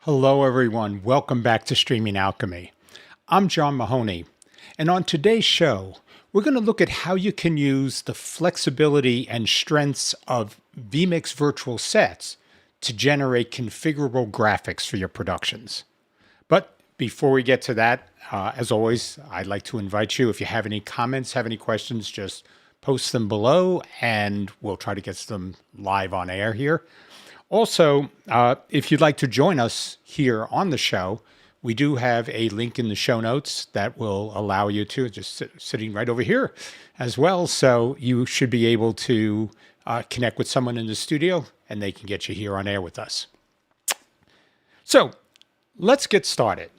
Hello, everyone. Welcome back to Streaming Alchemy. I'm John Mahoney, and on today's show, we're going to look at how you can use the flexibility and strengths of Vmix virtual sets to generate configurable graphics for your productions. But before we get to that, as always, I'd like to invite you, if you have any comments, have any questions, just post them below, and we'll try to get them live on air here. Also, if you'd like to join us here on the show, we do have a link in the show notes that will allow you to, just sitting right over here as well. So you should be able to connect with someone in the studio and they can get you here on air with us. So let's get started.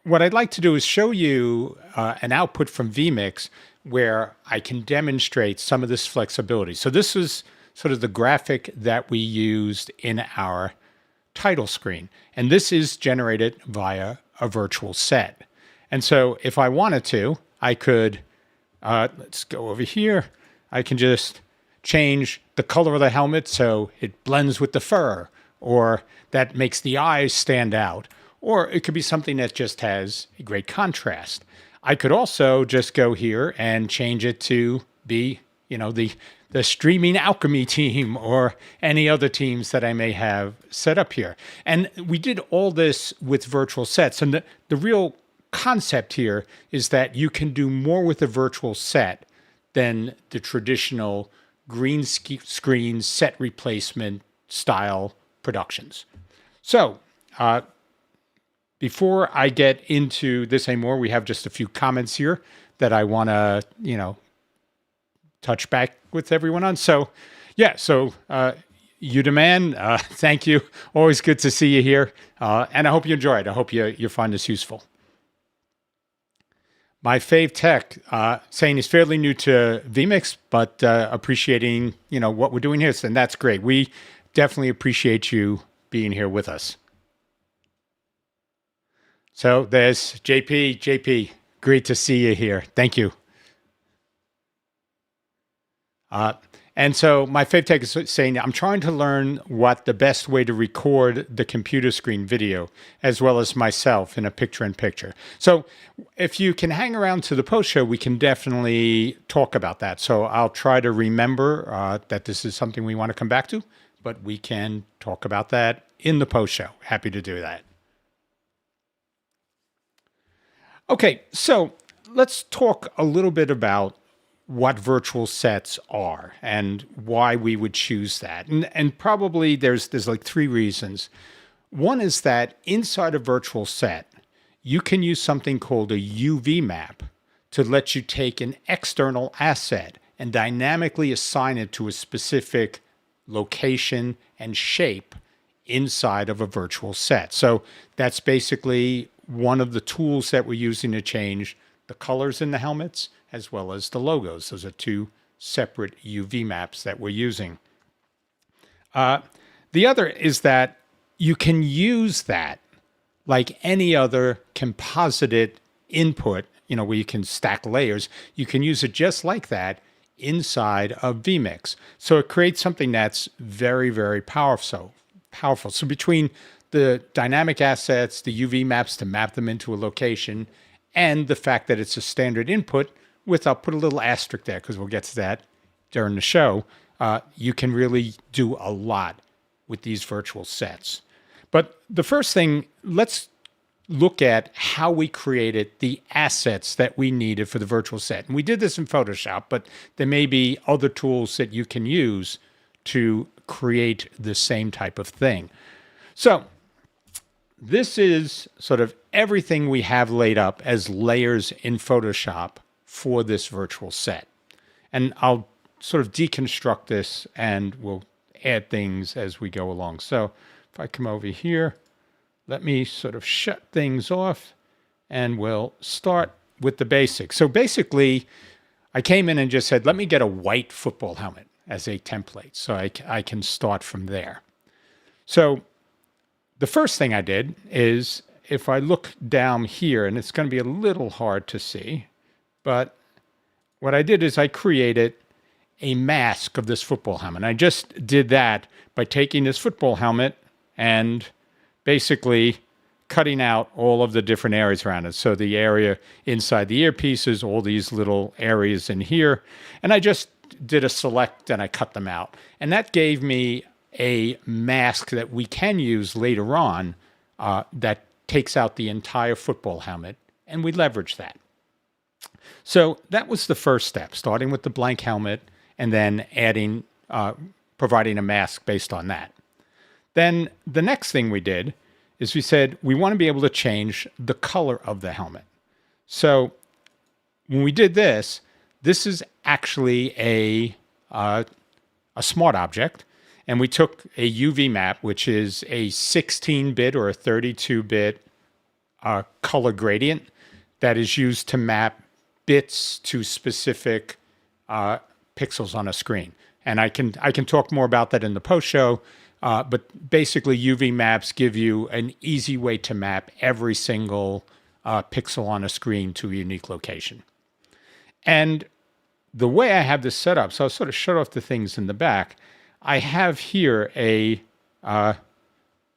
What I'd like to do is show you an output from Vmix where I can demonstrate some of this flexibility. So this is sort of the graphic that we used in our title screen. And this is generated via a virtual set. And so if I wanted to, I could, let's go over here. I can just change the color of the helmet so it blends with the fur, or that makes the eyes stand out. Or it could be something that just has a great contrast. I could also just go here and change it to be, you know, the Streaming Alchemy team or any other teams that I may have set up here. And we did all this with virtual sets. And the real concept here is that you can do more with a virtual set than the traditional green screen set replacement style productions. So before I get into this anymore, we have just a few comments here that I want to, touch back with everyone on. So, yeah, you demand, thank you. Always good to see you here. And I hope you enjoy it. I hope you find this useful. My fave tech saying he's fairly new to Vmix, but appreciating, what we're doing here. And that's great. We definitely appreciate you being here with us. So there's JP. JP, great to see you here. Thank you. And so my fave tech is saying, I'm trying to learn what the best way to record the computer screen video, as well as myself in a picture-in-picture. So if you can hang around to the post show, we can definitely talk about that. So I'll try to remember that this is something we want to come back to, but we can talk about that in the post show. Happy to do that. Okay, so let's talk a little bit about what virtual sets are and why we would choose that. And probably there's like three reasons. One is that inside a virtual set, you can use something called a UV map to let you take an external asset and dynamically assign it to a specific location and shape inside of a virtual set. So that's basically one of the tools that we're using to change the colors in the helmets as well as the logos. Those are two separate UV maps that we're using. The other is that you can use that like any other composited input, where you can stack layers. You can use it just like that inside of Vmix. So it creates something that's very, very powerful. So between the dynamic assets, the UV maps to map them into a location, and the fact that it's a standard input I'll put a little asterisk there because we'll get to that during the show, you can really do a lot with these virtual sets. But the first thing, let's look at how we created the assets that we needed for the virtual set. And we did this in Photoshop, but there may be other tools that you can use to create the same type of thing. So this is sort of everything we have laid up as layers in Photoshop for this virtual set. And I'll sort of deconstruct this and we'll add things as we go along. So if I come over here, let me sort of shut things off and we'll start with the basics. So basically, I came in and just said, let me get a white football helmet as a template so I can start from there. So the first thing I did is if I look down here, and it's going to be a little hard to see, but what I did is I created a mask of this football helmet. And I just did that by taking this football helmet and basically cutting out all of the different areas around it. So the area inside the earpieces, all these little areas in here. And I just did a select and I cut them out. And that gave me a mask that we can use later on that takes out the entire football helmet. And we leverage that. So that was the first step, starting with the blank helmet and then adding, providing a mask based on that. Then the next thing we did is we said we want to be able to change the color of the helmet. So when we did this, this is actually a smart object. And we took a UV map, which is a 16-bit or a 32-bit color gradient that is used to map bits to specific pixels on a screen. And I can talk more about that in the post show. But basically, UV maps give you an easy way to map every single pixel on a screen to a unique location. And the way I have this set up, so I'll sort of shut off the things in the back. I have here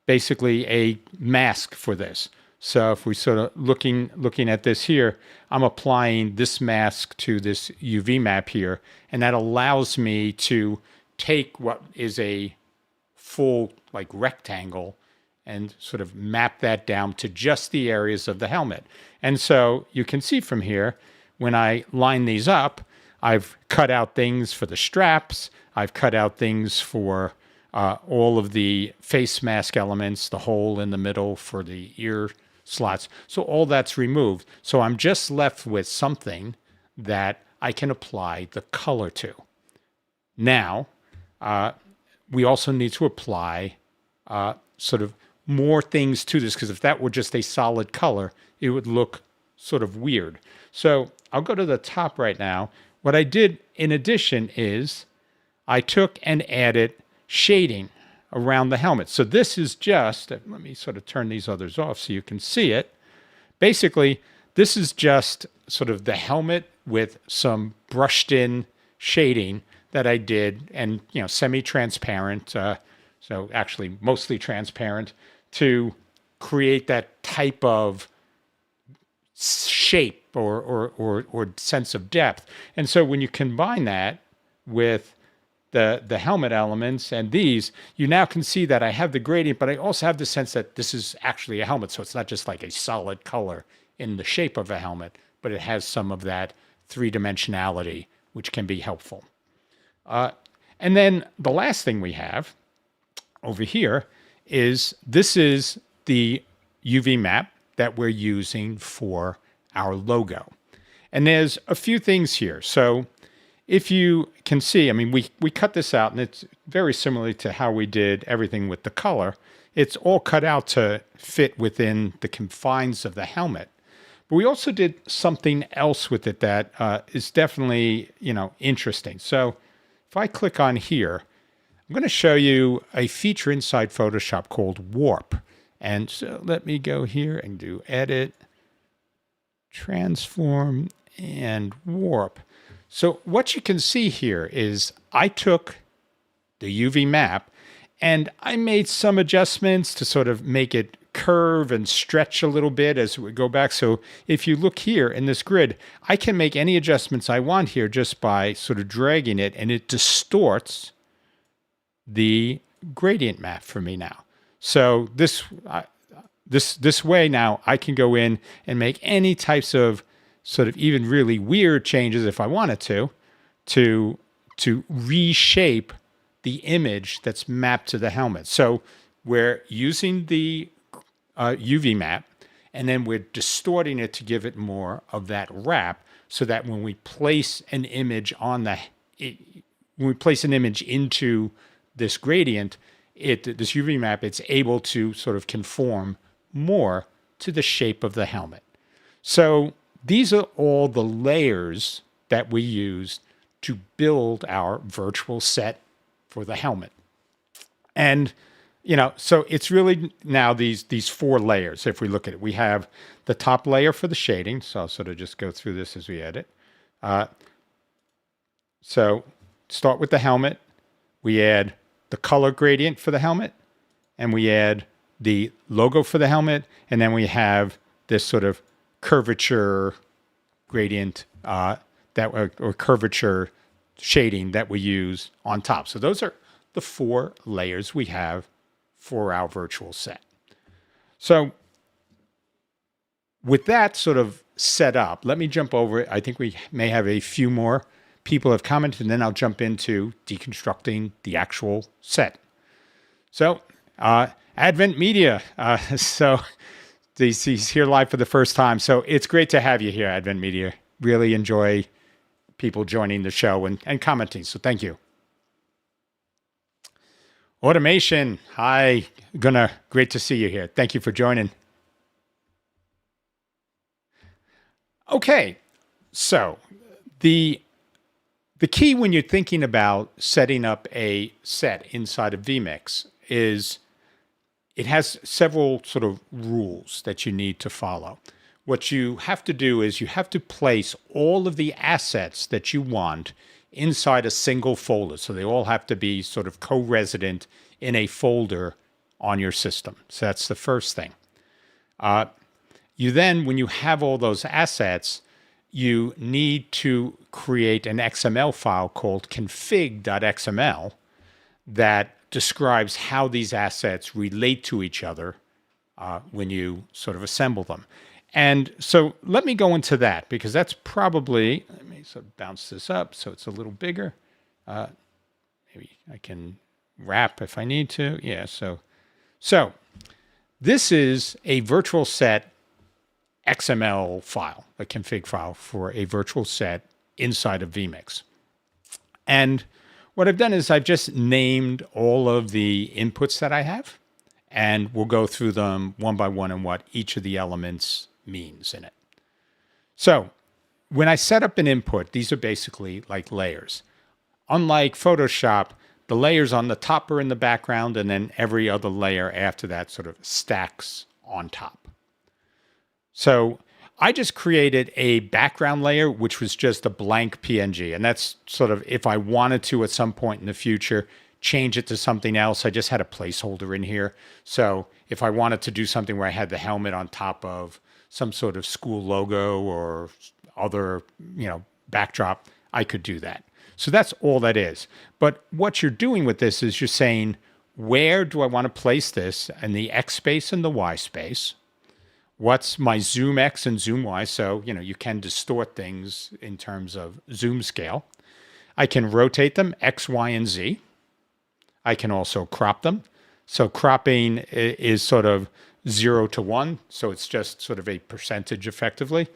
basically a mask for this. So if we sort of looking at this here, I'm applying this mask to this UV map here, and that allows me to take what is a full like rectangle and sort of map that down to just the areas of the helmet. And so you can see from here, when I line these up, I've cut out things for the straps. I've cut out things for all of the face mask elements, the hole in the middle for the ear slots. So all that's removed. So I'm just left with something that I can apply the color to. Now, we also need to apply sort of more things to this, because if that were just a solid color, it would look sort of weird. So I'll go to the top right now. What I did in addition is I took and added shading around the helmet. So this is just, let me sort of turn these others off so you can see it. Basically, this is just sort of the helmet with some brushed in shading that I did, and semi-transparent, so actually mostly transparent, to create that type of shape or sense of depth. And so when you combine that with the helmet elements and these, you now can see that I have the gradient, but I also have the sense that this is actually a helmet. So it's not just like a solid color in the shape of a helmet, but it has some of that three-dimensionality, which can be helpful. And then the last thing we have over here is this is the UV map that we're using for our logo. And there's a few things here. So if you can see, I mean, we cut this out, and it's very similar to how we did everything with the color. It's all cut out to fit within the confines of the helmet. But we also did something else with it that is definitely, interesting. So if I click on here, I'm going to show you a feature inside Photoshop called Warp. And so let me go here and do Edit, Transform, and Warp. So what you can see here is I took the UV map and I made some adjustments to sort of make it curve and stretch a little bit as we go back. So if you look here in this grid, I can make any adjustments I want here just by sort of dragging it, and it distorts the gradient map for me now. So this way now I can go in and make any types of sort of even really weird changes if I wanted to reshape the image that's mapped to the helmet. So we're using the UV map, and then we're distorting it to give it more of that wrap, so that when we place an image into this gradient, this UV map, it's able to sort of conform more to the shape of the helmet. So these are all the layers that we use to build our virtual set for the helmet. And, so it's really now these four layers. If we look at it, we have the top layer for the shading. So I'll sort of just go through this as we edit. So start with the helmet. We add the color gradient for the helmet, and we add the logo for the helmet, and then we have this sort of curvature gradient or curvature shading that we use on top. So those are the four layers we have for our virtual set. So with that sort of set up, let me jump over it. I think we may have a few more people have commented, and then I'll jump into deconstructing the actual set. So Advent Media. So he's here live for the first time. So it's great to have you here, Advent Media. Really enjoy people joining the show and commenting. So thank you. Automation. Hi, Gunnar. Great to see you here. Thank you for joining. Okay. So the key when you're thinking about setting up a set inside of Vmix is it has several sort of rules that you need to follow. What you have to do is you have to place all of the assets that you want inside a single folder. So they all have to be sort of co-resident in a folder on your system. So that's the first thing. You then, when you have all those assets, you need to create an XML file called config.xml that describes how these assets relate to each other when you sort of assemble them. And so let me go into that, because that's probably, let me sort of bounce this up so it's a little bigger. Maybe I can wrap if I need to. Yeah, so this is a virtual set XML file, a config file for a virtual set inside of Vmix. And what I've done is I've just named all of the inputs that I have, and we'll go through them one by one and what each of the elements means in it. So when I set up an input, these are basically like layers. Unlike Photoshop, the layers on the top are in the background, and then every other layer after that sort of stacks on top. So I just created a background layer, which was just a blank PNG. And that's sort of, if I wanted to at some point in the future, change it to something else, I just had a placeholder in here. So if I wanted to do something where I had the helmet on top of some sort of school logo or other, backdrop, I could do that. So that's all that is. But what you're doing with this is you're saying, where do I want to place this in the X space and the Y space? What's my zoom X and zoom Y? So, you can distort things in terms of zoom scale. I can rotate them X, Y, and Z. I can also crop them. So cropping is sort of 0 to 1. So it's just sort of a percentage effectively,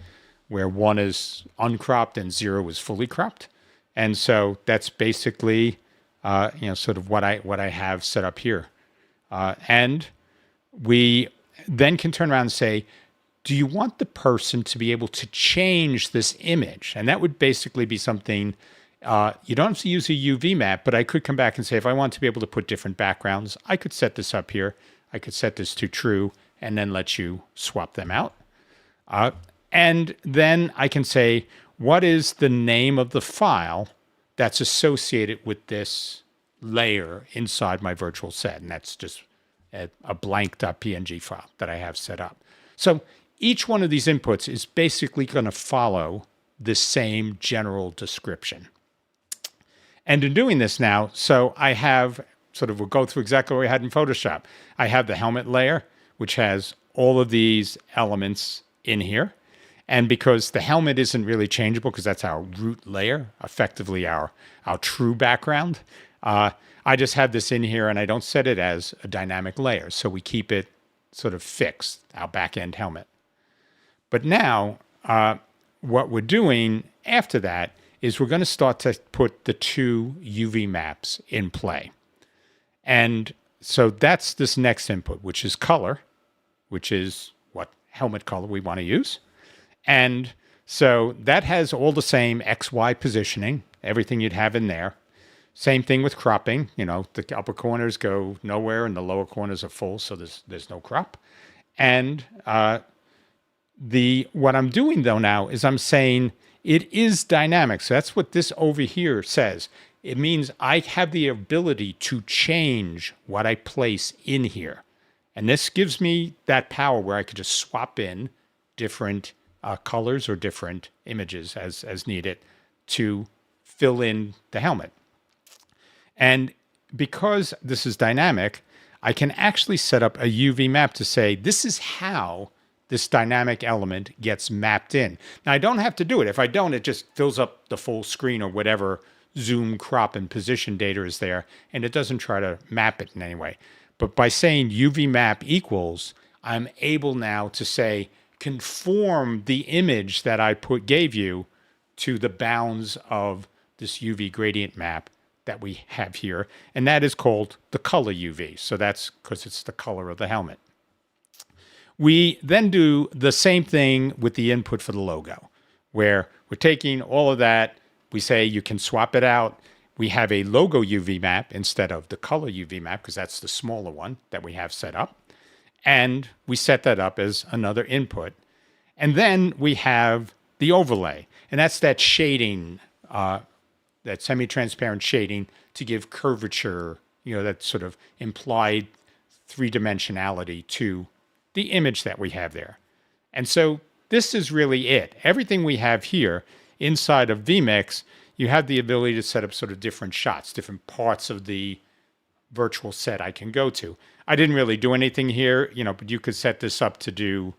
where 1 is uncropped and 0 is fully cropped. And so that's basically, sort of what I have set up here. And we then can turn around and say, do you want the person to be able to change this image? And that would basically be something, you don't have to use a UV map, but I could come back and say, if I want to be able to put different backgrounds, I could set this up here. I could set this to true and then let you swap them out. And then I can say, what is the name of the file that's associated with this layer inside my virtual set? And that's just a blank.png file that I have set up. So each one of these inputs is basically going to follow the same general description. And in doing this now, so I have we'll go through exactly what we had in Photoshop. I have the helmet layer, which has all of these elements in here. And because the helmet isn't really changeable, because that's our root layer, effectively our true background, I just have this in here and I don't set it as a dynamic layer. So we keep it sort of fixed, our back-end helmet. But now what we're doing after that is we're going to start to put the two UV maps in play. And so that's this next input, which is color, which is what helmet color we want to use. And so that has all the same XY positioning, everything you'd have in there. Same thing with cropping. The upper corners go nowhere and the lower corners are full, so there's no crop. And what I'm doing though now is I'm saying it is dynamic. So that's what this over here says. It means I have the ability to change what I place in here. And this gives me that power where I could just swap in different colors or different images as needed to fill in the helmet. And because this is dynamic, I can actually set up a UV map to say, this is how this dynamic element gets mapped in. Now, I don't have to do it. If I don't, it just fills up the full screen or whatever zoom, crop, and position data is there, and it doesn't try to map it in any way. But by saying UV map equals, I'm able now to say, conform the image that I gave you to the bounds of this UV gradient map that we have here, and that is called the color UV. So that's because it's the color of the helmet. We then do the same thing with the input for the logo, where we're taking all of that. We say you can swap it out. We have a logo UV map instead of the color UV map, because that's the smaller one that we have set up. And we set that up as another input. And then we have the overlay, and that's that shading, that semi-transparent shading to give curvature, that sort of implied three-dimensionality to the image that we have there. And so this is really it. Everything we have here inside of Vmix, you have the ability to set up sort of different shots, different parts of the virtual set I can go to. I didn't really do anything here, but you could set this up to do,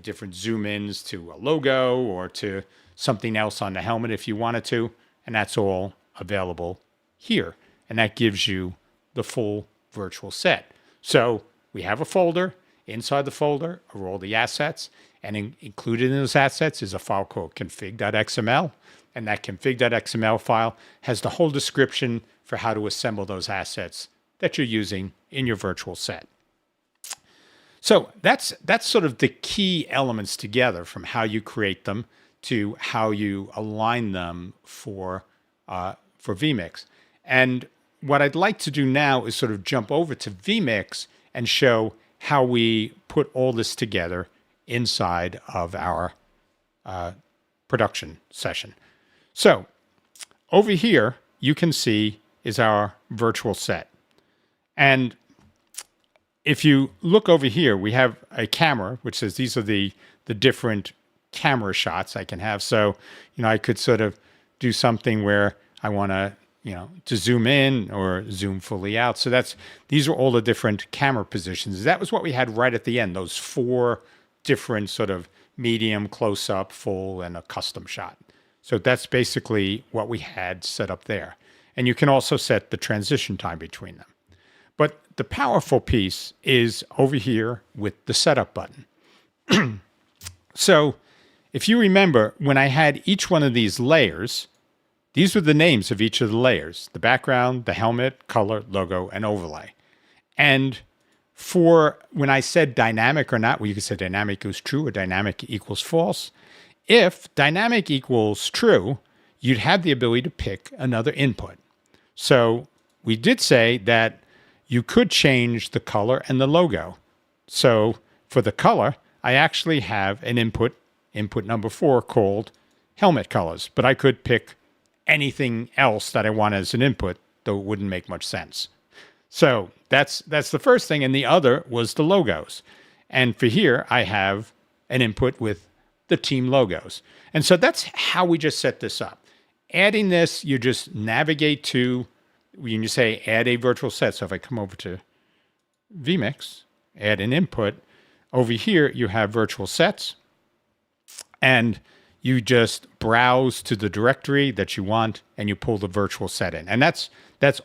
different zoom ins to a logo or to something else on the helmet if you wanted to. And that's all available here. And that gives you the full virtual set. So we have a folder. Inside the folder are all the assets. And included in those assets is a file called config.xml. And that config.xml file has the whole description for how to assemble those assets that you're using in your virtual set. So that's sort of the key elements together, from how you create them to how you align them for Vmix. And what I'd like to do now is sort of jump over to Vmix and show how we put all this together inside of our production session. So over here, you can see is our virtual set. And if you look over here, we have a camera, which says these are the different camera shots I can have. So, I could sort of do something where I want to zoom in or zoom fully out. So these are all the different camera positions. That was what we had right at the end, those 4 different sort of medium, close up, full, and a custom shot. So that's basically what we had set up there. And you can also set the transition time between them. But the powerful piece is over here with the setup button. So if you remember, when I had each one of these layers, these were the names of each of the layers: the background, the helmet, color, logo, and overlay. And for when I said dynamic or not, well, you could say dynamic equals true or dynamic equals false. If dynamic equals true, you'd have the ability to pick another input. So we did say that you could change the color and the logo. So for the color, I actually have an input number 4, called helmet colors, but I could pick anything else that I want as an input, though it wouldn't make much sense. So that's the first thing, and the other was the logos. And for here, I have an input with the team logos. And so that's how we just set this up. Adding this, you just navigate to, when you say add a virtual set. So if I come over to Vmix, add an input, over here you have virtual sets, and you just browse to the directory that you want and you pull the virtual set in. And that's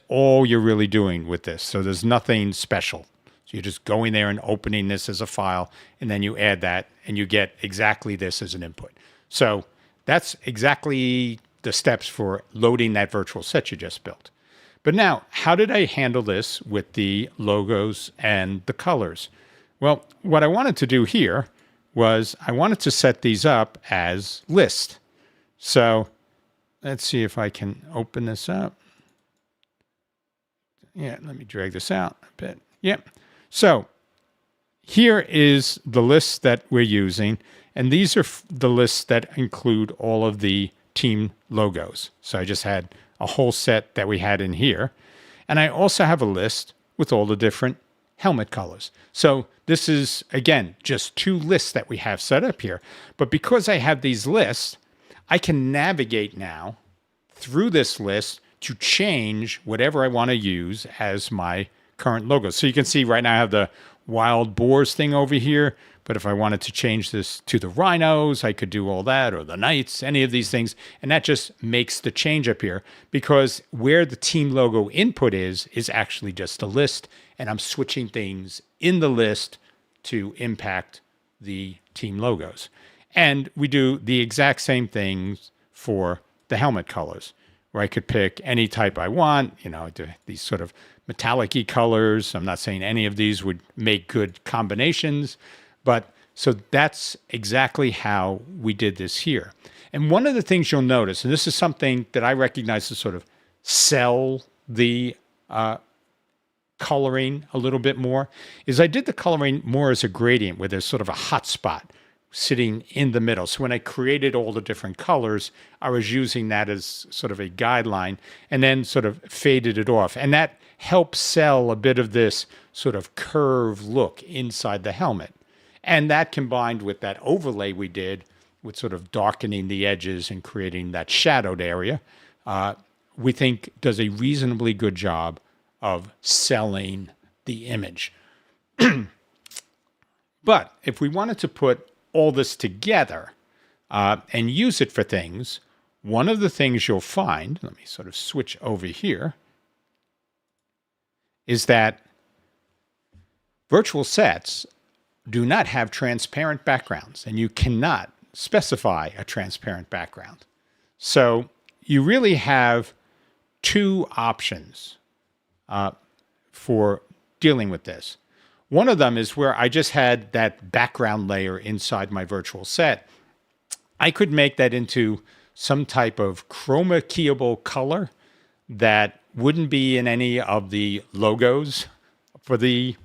all you're really doing with this. So there's nothing special. So you're just going there and opening this as a file, and then you add that and you get exactly this as an input. So that's exactly the steps for loading that virtual set you just built. But now, how did I handle this with the logos and the colors? Well, what I wanted to do here was I wanted to set these up as list. So let's see if I can open this up. Yeah, let me drag this out a bit. Yep. So here is the list that we're using, and these are the lists that include all of the team logos. So I just had a whole set that we had in here. And I also have a list with all the different helmet colors. So this is, again, just 2 lists that we have set up here. But because I have these lists, I can navigate now through this list to change whatever I want to use as my current logo. So you can see right now I have the wild boars thing over here. But if I wanted to change this to the rhinos, I could do all that, or the knights, any of these things. And that just makes the change up here, because where the team logo input is actually just a list. And I'm switching things in the list to impact the team logos. And we do the exact same things for the helmet colors, where I could pick any type I want, these sort of metallic-y colors. I'm not saying any of these would make good combinations, but so that's exactly how we did this here. And one of the things you'll notice, and this is something that I recognize to sort of sell the coloring a little bit more, is I did the coloring more as a gradient, where there's sort of a hot spot sitting in the middle. So when I created all the different colors, I was using that as sort of a guideline and then sort of faded it off. And that helps sell a bit of this sort of curved look inside the helmet. And that combined with that overlay we did with sort of darkening the edges and creating that shadowed area, we think does a reasonably good job of selling the image. But if we wanted to put all this together and use it for things, one of the things you'll find, let me sort of switch over here, is that virtual sets do not have transparent backgrounds, and you cannot specify a transparent background. So you really have 2 options for dealing with this. One of them is where I just had that background layer inside my virtual set. I could make that into some type of chroma keyable color that wouldn't be in any of the logos for the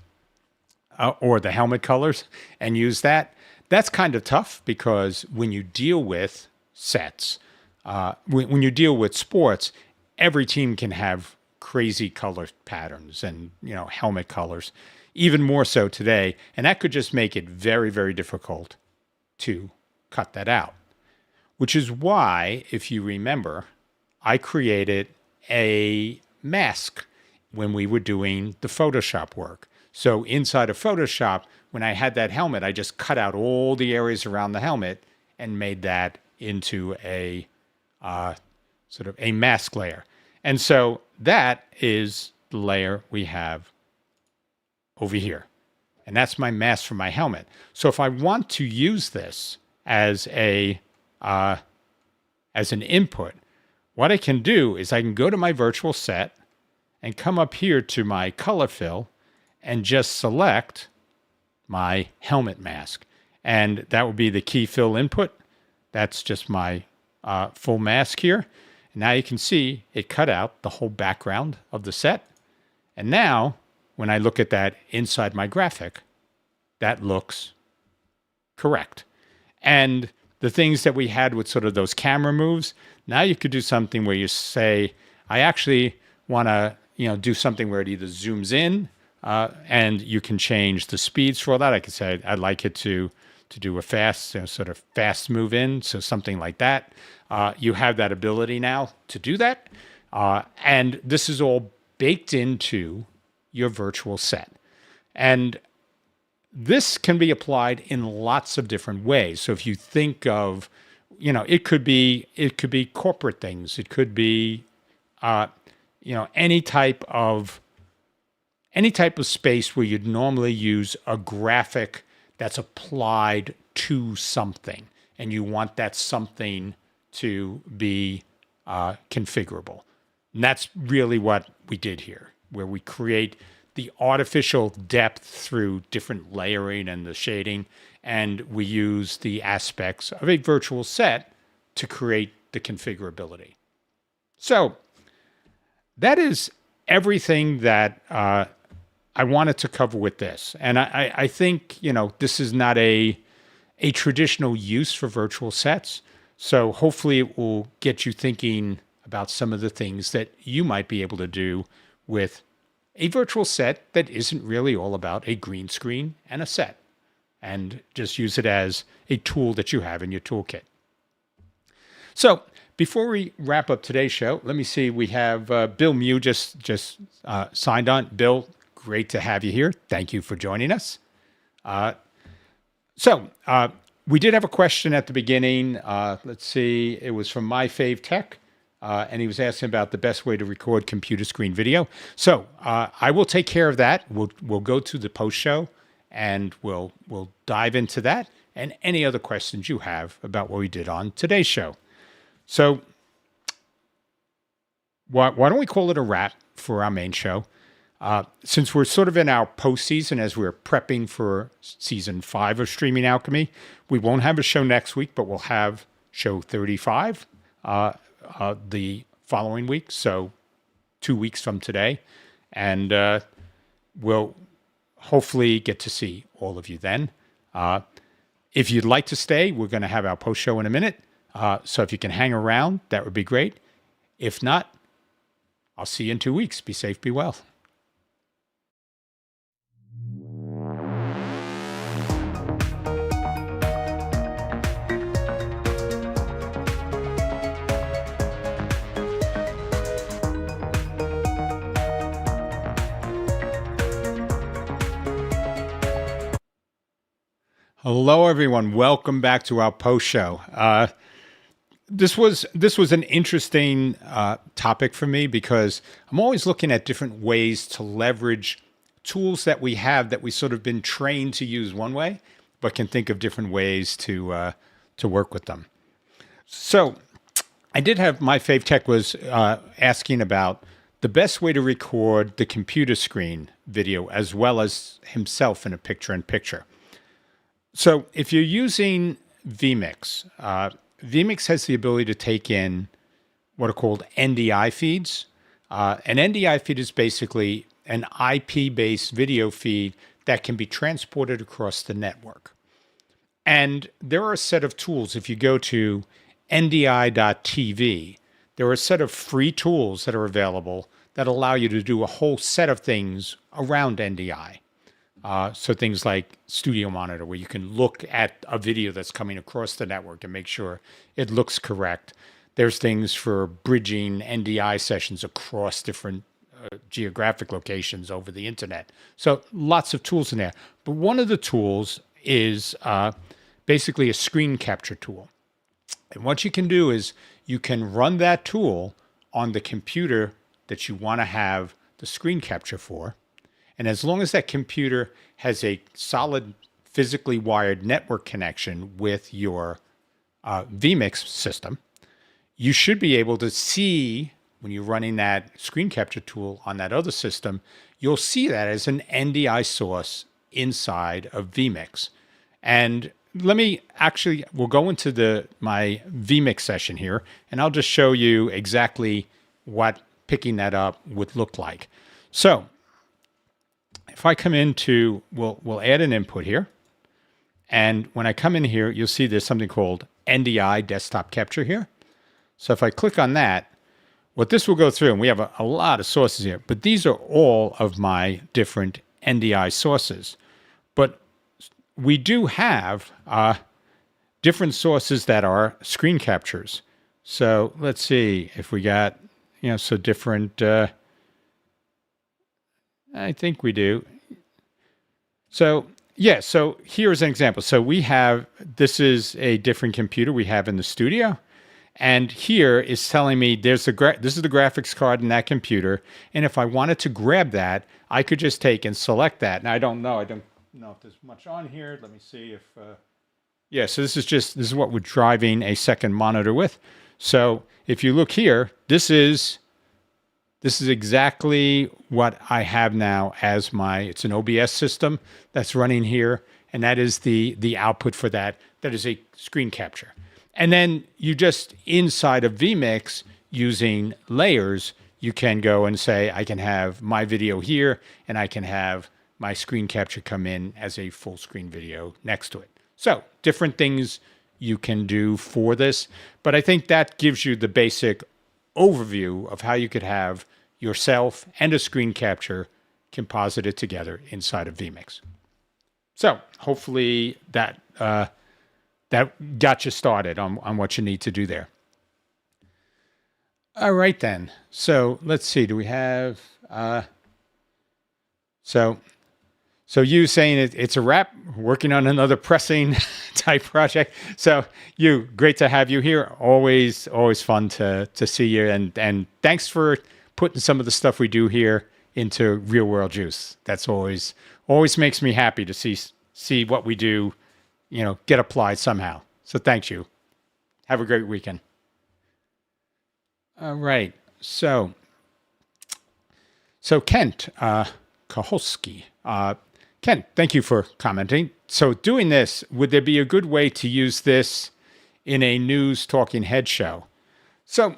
or the helmet colors, and use that. That's kind of tough, because when you deal with sets, when you deal with sports, every team can have crazy color patterns and helmet colors, even more so today. And that could just make it very, very difficult to cut that out. Which is why, if you remember, I created a mask when we were doing the Photoshop work. So inside of Photoshop, when I had that helmet, I just cut out all the areas around the helmet and made that into a sort of a mask layer. And so that is the layer we have over here. And that's my mask for my helmet. So if I want to use this as an input, what I can do is I can go to my virtual set and come up here to my color fill and just select my helmet mask. And that will be the key fill input. That's just my full mask here. And now you can see it cut out the whole background of the set. And now when I look at that inside my graphic, that looks correct. And the things that we had with sort of those camera moves, now you could do something where you say, I actually want to, do something where it either zooms in and you can change the speeds for all that. I could say I'd like it to do a fast, sort of fast move in, so something like that. You have that ability now to do that. And this is all baked into your virtual set. And this can be applied in lots of different ways. So if you think of, it could be corporate things. It could be, any type of space where you'd normally use a graphic that's applied to something, and you want that something to be configurable. And that's really what we did here, where we create the artificial depth through different layering and the shading, and we use the aspects of a virtual set to create the configurability. So that is everything that I wanted to cover with this. And I think, this is not a traditional use for virtual sets. So hopefully it will get you thinking about some of the things that you might be able to do with a virtual set that isn't really all about a green screen and a set, and just use it as a tool that you have in your toolkit. So before we wrap up today's show, let me see, we have Bill Mew just signed on. Bill, great to have you here. Thank you for joining us. So we did have a question at the beginning. Let's see, it was from My Fave Tech. And he was asking about the best way to record computer screen video. So I will take care of that. We'll go to the post show and we'll dive into that and any other questions you have about what we did on today's show. So why don't we call it a wrap for our main show? Since we're sort of in our postseason as we're prepping for season 5 of Streaming Alchemy, we won't have a show next week, but we'll have show 35. The following week, so 2 weeks from today. And we'll hopefully get to see all of you then. If you'd like to stay, we're going to have our post show in a minute. So if you can hang around, that would be great. If not, I'll see you in 2 weeks. Be safe, be well. Hello, everyone. Welcome back to our post show. This was an interesting topic for me because I'm always looking at different ways to leverage tools that we have that we sort of been trained to use one way, but can think of different ways to work with them. So I did have My Fave Tech was asking about the best way to record the computer screen video as well as himself in a picture-in-picture. So if you're using Vmix, Vmix has the ability to take in what are called NDI feeds. An NDI feed is basically an IP-based video feed that can be transported across the network. And there are a set of tools. If you go to ndi.tv, there are a set of free tools that are available that allow you to do a whole set of things around NDI. So things like Studio Monitor, where you can look at a video that's coming across the network and make sure it looks correct. There's things for bridging NDI sessions across different geographic locations over the internet. So lots of tools in there. But one of the tools is basically a screen capture tool. And what you can do is you can run that tool on the computer that you want to have the screen capture for. And as long as that computer has a solid physically wired network connection with your Vmix system, you should be able to see when you're running that screen capture tool on that other system, you'll see that as an NDI source inside of Vmix. And we'll go into my Vmix session here, and I'll just show you exactly what picking that up would look like. So if I come into, we'll add an input here. And when I come in here, you'll see there's something called NDI desktop capture here. So if I click on that, what this will go through, and we have a lot of sources here, but these are all of my different NDI sources. But we do have different sources that are screen captures. So let's see if we got, so different, I think we do. So yeah, so here's an example. So this is a different computer we have in the studio. And here is telling me this is the graphics card in that computer. And if I wanted to grab that, I could just take and select that. Now I don't know if there's much on here. Let me see if, yeah, so this is what we're driving a second monitor with. So if you look here, this is exactly what I have now as it's an OBS system that's running here. And that is the output for that. That is a screen capture. And then you just inside of Vmix using layers, you can go and say, I can have my video here and I can have my screen capture come in as a full screen video next to it. So different things you can do for this, but I think that gives you the basic overview of how you could have yourself and a screen capture composited together inside of Vmix. So hopefully that got you started on what you need to do there. All right, then. So let's see. Do we have... So you saying it's a wrap, working on another pressing type project. So great to have you here. Always fun to see you. And thanks for putting some of the stuff we do here into real world use. That's always makes me happy to see what we do, get applied somehow. So thank you. Have a great weekend. All right. So Kent Kaholski. Kent, thank you for commenting. So doing this, would there be a good way to use this in a news talking head show? So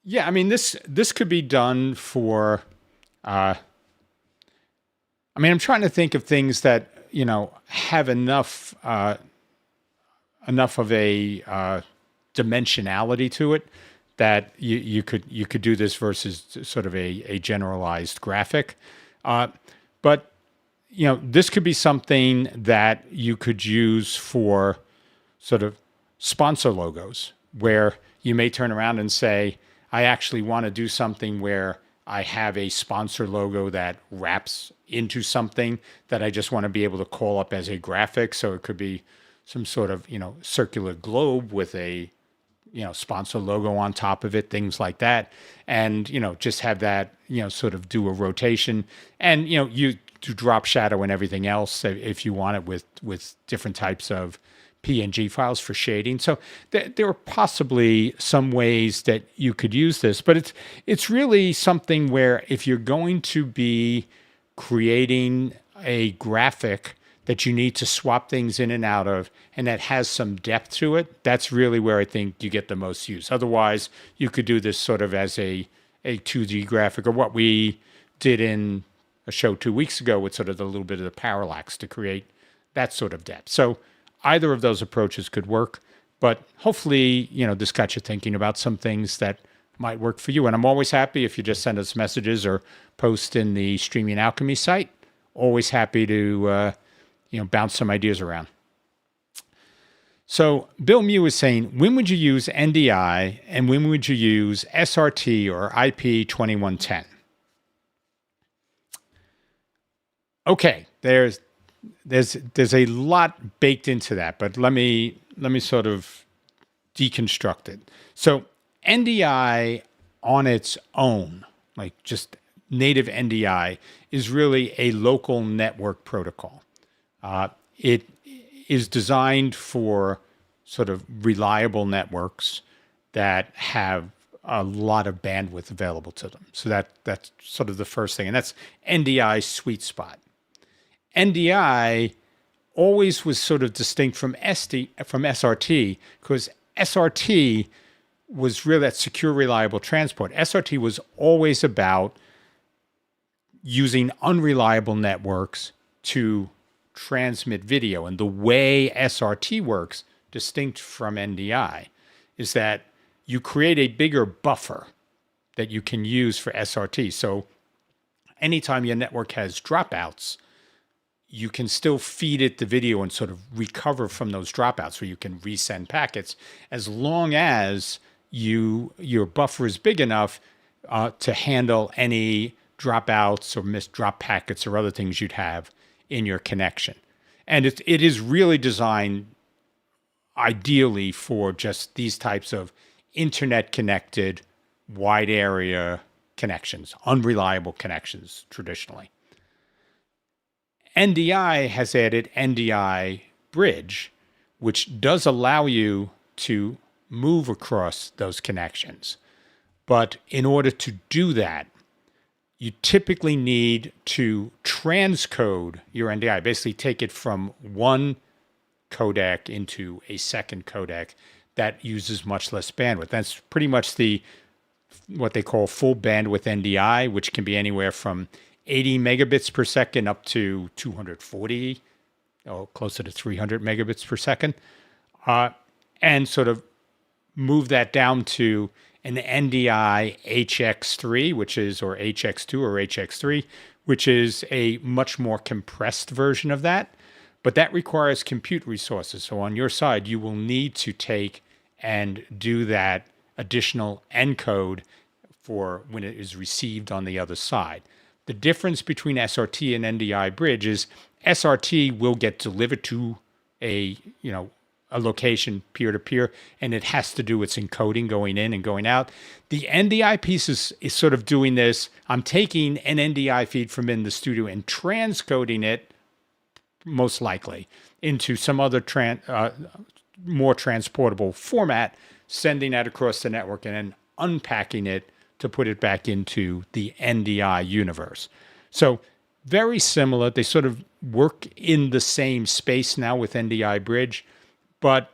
yeah, I mean, this could be done for, I'm trying to think of things that, have enough of a dimensionality to it that you could do this versus sort of a generalized graphic. But this could be something that you could use for sort of sponsor logos, where you may turn around and say, I actually want to do something where I have a sponsor logo that wraps into something that I just want to be able to call up as a graphic. So it could be some sort of, circular globe with a, sponsor logo on top of it, things like that. And, just have that, sort of do a rotation and, you do drop shadow and everything else if you want it with different types of PNG files for shading. So there are possibly some ways that you could use this, but it's really something where if you're going to be creating a graphic that you need to swap things in and out of, and that has some depth to it, that's really where I think you get the most use. Otherwise, you could do this sort of as a 2D graphic, or what we did in a show 2 weeks ago with sort of a little bit of the parallax to create that sort of depth. So either of those approaches could work, but hopefully, this got you thinking about some things that might work for you. And I'm always happy if you just send us messages or post in the Streaming Alchemy site. Always happy to, bounce some ideas around. So Bill Mew is saying, when would you use NDI and when would you use SRT or IP2110? Okay, there's a lot baked into that, but let me sort of deconstruct it. So NDI on its own, like just native NDI, is really a local network protocol. It is designed for sort of reliable networks that have a lot of bandwidth available to them. So that's sort of the first thing, and that's NDI's sweet spot. NDI always was sort of distinct from SRT because SRT was really that secure, reliable transport. SRT was always about using unreliable networks to transmit video. And the way SRT works, distinct from NDI, is that you create a bigger buffer that you can use for SRT. So anytime your network has dropouts, you can still feed it the video and sort of recover from those dropouts where you can resend packets as long as your buffer is big enough to handle any dropouts or missed drop packets or other things you'd have in your connection. And it is really designed ideally for just these types of internet connected wide area connections, unreliable connections traditionally. NDI has added NDI Bridge, which does allow you to move across those connections. But in order to do that, you typically need to transcode your NDI, basically take it from one codec into a second codec that uses much less bandwidth. That's pretty much what they call full bandwidth NDI, which can be anywhere from 80 megabits per second up to 240 or closer to 300 megabits per second, and sort of move that down to an NDI HX3, or HX2 or HX3, which is a much more compressed version of that. But that requires compute resources. So on your side, you will need to take and do that additional encode for when it is received on the other side. The difference between SRT and NDI Bridge is SRT will get delivered to a location peer-to-peer, and it has to do its encoding going in and going out. The NDI piece is sort of doing this. I'm taking an NDI feed from in the studio and transcoding it, most likely, into some other more transportable format, sending that across the network and then unpacking it to put it back into the NDI universe. So very similar. They sort of work in the same space now with NDI Bridge, but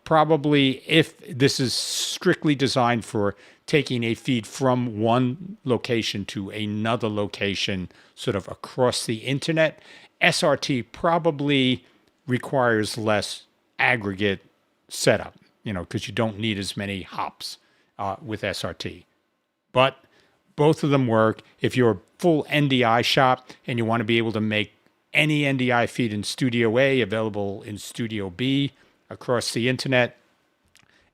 probably if this is strictly designed for taking a feed from one location to another location sort of across the internet, SRT probably requires less aggregate setup, because you don't need as many hops with SRT. But both of them work. If you're a full NDI shop and you want to be able to make any NDI feed in Studio A available in Studio B across the internet,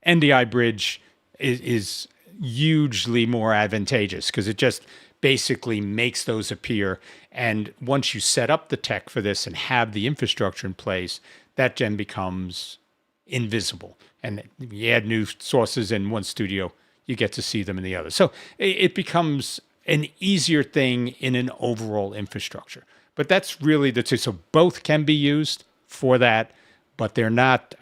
NDI Bridge is hugely more advantageous because it just basically makes those appear. And once you set up the tech for this and have the infrastructure in place, that then becomes invisible. And you add new sources in one studio, you get to see them in the other. So it becomes an easier thing in an overall infrastructure. But that's really the two. So both can be used for that, but they're not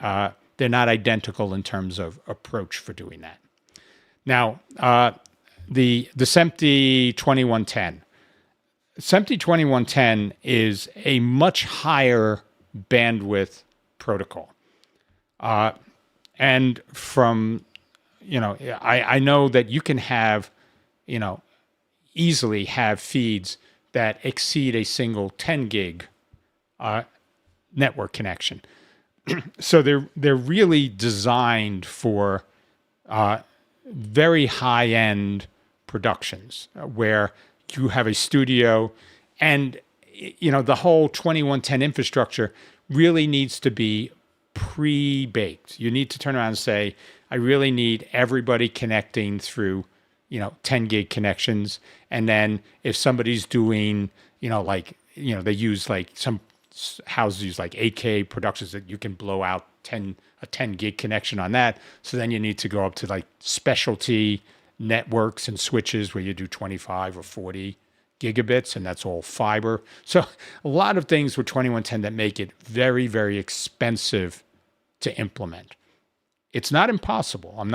identical in terms of approach for doing that. Now, the SMPTE 2110. SMPTE 2110 is a much higher bandwidth protocol. And from, I know that you can have, easily have feeds that exceed a single 10 gig network connection. So they're really designed for very high-end productions where you have a studio and the whole 2110 infrastructure really needs to be pre-baked. You need to turn around and say, I really need everybody connecting through, 10 gig connections. And then if somebody's doing, they use like some houses use like 8K productions that you can blow out a 10 gig connection on that. So then you need to go up to like specialty networks and switches where you do 25 or 40 gigabits, and that's all fiber. So a lot of things with 2110 that make it very, very expensive to implement. It's not impossible. I'm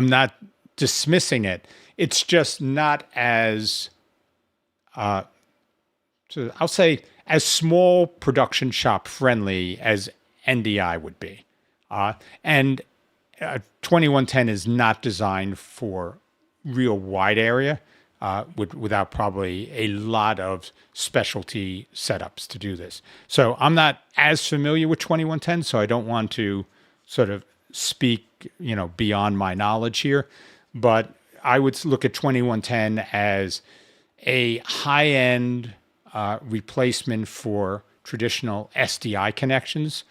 not dismissing it. It's just not as so I'll say as small production shop friendly as NDI would be. And 2110 is not designed for real wide area without probably a lot of specialty setups to do this. So I'm not as familiar with 2110, so I don't want to sort of speak, beyond my knowledge here. But I would look at 2110 as a high-end replacement for traditional SDI connections,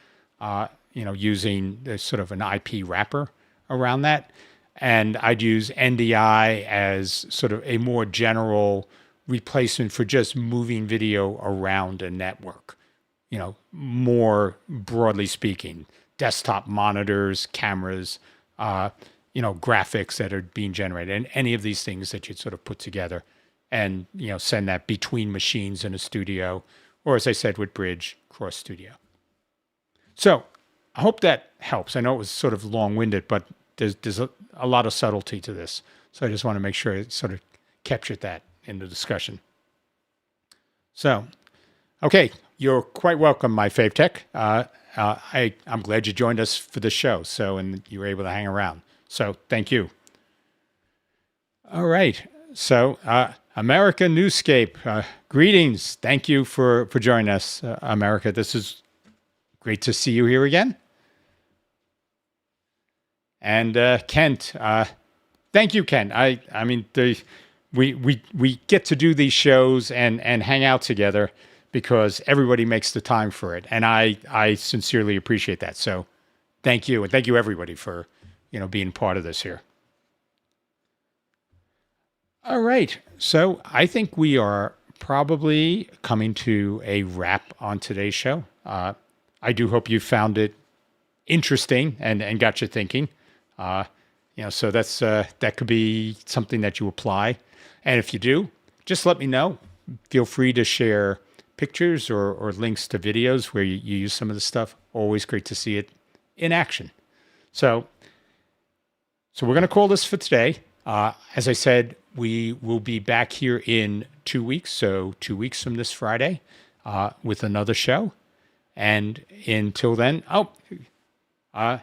using sort of an IP wrapper around that. And I'd use NDI as sort of a more general replacement for just moving video around a network, more broadly speaking, desktop monitors, cameras, graphics that are being generated, and any of these things that you'd sort of put together and, send that between machines in a studio, or as I said with Bridge, cross studio. So I hope that helps. I know it was sort of long-winded, but there's a lot of subtlety to this. So I just want to make sure I sort of captured that in the discussion. So, okay, you're quite welcome, my Fave Tech. I'm glad you joined us for the show. And you were able to hang around. So thank you. All right. So America Newscape, greetings. Thank you for joining us, America. This is great to see you here again. And Kent, thank you, Kent. I mean, we get to do these shows and hang out together because everybody makes the time for it, and I sincerely appreciate that. So, thank you, and thank you everybody for being part of this here. All right, so I think we are probably coming to a wrap on today's show. I do hope you found it interesting and got you thinking. So that's that could be something that you apply. And if you do, just let me know. Feel free to share pictures or links to videos where you use some of the stuff. Always great to see it in action. So we're going to call this for today. As I said, we will be back here in 2 weeks. So 2 weeks from this Friday with another show. And until then, Guy,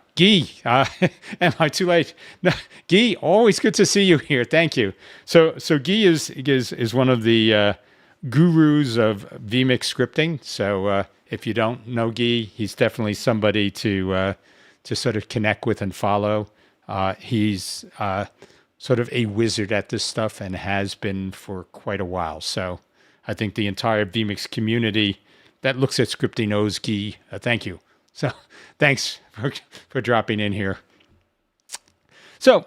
am I too late? No, Guy, always good to see you here. Thank you. So Guy is one of the gurus of Vmix scripting. So if you don't know Guy, he's definitely somebody to sort of connect with and follow. He's sort of a wizard at this stuff and has been for quite a while. So I think the entire Vmix community that looks at scripting owes Guy thank you. So thanks for dropping in here. So,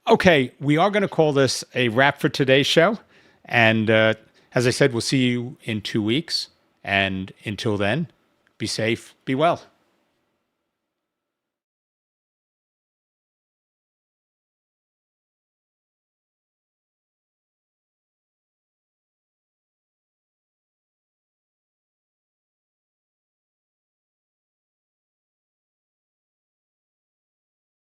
okay, we are going to call this a wrap for today's show. And as I said, we'll see you in 2 weeks. And until then, be safe, be well.